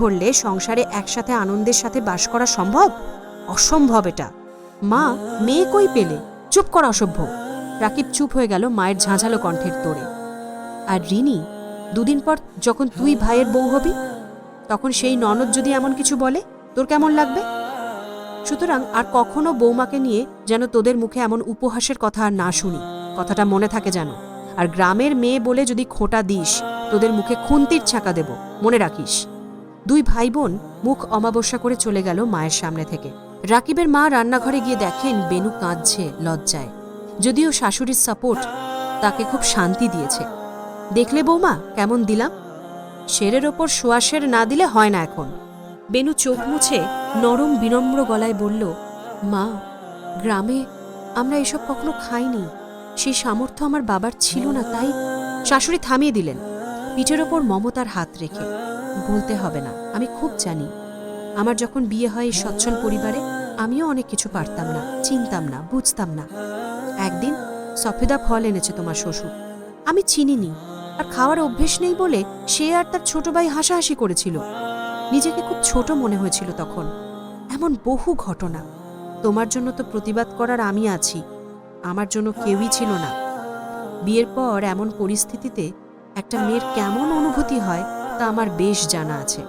ধরলে সংসারে একসাথে আনন্দের সাথে বাস করা সম্ভব? অসম্ভব এটা। মা, মেয়ে কই পেলে? চুপ কর অসভ্য। রাকিব চুপ হয়ে গেল মায়ের ঝাঁঝালো কণ্ঠের তোড়ে। আর রিনি, দুদিন পর যখন তুই ভাইয়ের বউ হবি, তখন সেই ননদ যদি এমন কিছু বলে, তোর কেমন লাগবে? সুতরাং আর কখনো বৌমাকে নিয়ে যেন তোদের মুখে এমন উপহাসের কথা আর না শুনি, কথাটা মনে থাকে যেন। আর গ্রামের মেয়ে বলে যদি খোঁটা দিস, তোদের মুখে খুন্তির ছাকা দেব, মনে রাখিস। দুই ভাই বোন মুখ অমাবস্যা করে চলে গেল মায়ের সামনে থেকে। রাকিবের মা রান্নাঘরে গিয়ে দেখেন বেনু কাঁদছে লজ্জায়। যদিও শাশুড়ির সাপোর্ট তাকে খুব শান্তি দিয়েছে। দেখলে বৌমা কেমন দিলাম? শেরের ওপর শোয়াশের না দিলে হয় না এখন। বেনু চোখ মুছে নরম বিনম্র গলায় বলল, মা, গ্রামে আমরা এসব কখনো খাইনি, সেই সামর্থ্য আমার বাবার ছিল না, তাই। শাশুড়ি থামিয়ে দিলেন পিঠের ওপর মমতার হাত রেখে। বলতে হবে না, আমি খুব জানি। আমার যখন বিয়ে হয় এই সচ্ছল পরিবারে, আমিও অনেক কিছু পারতাম না, চিনতাম না, বুঝতাম না। একদিন সফেদা ফল এনেছে তোমার শ্বশুর, আমি চিনিনি, আর খাওয়ার অভ্যেস নেই বলে সে আর তার ছোট ভাই হাসাহাসি করেছিল। নিজেকে খুব ছোট মনে হয়েছিল তখন। এমন বহু ঘটনা। তোমার জন্য তো প্রতিবাদ করার আমি আছি, আমার জন্য কেউই ছিল না। বিয়ের পর এমন পরিস্থিতিতে একটা মেয়ের কেমন অনুভূতি হয় তা আমার বেশ জানা আছে।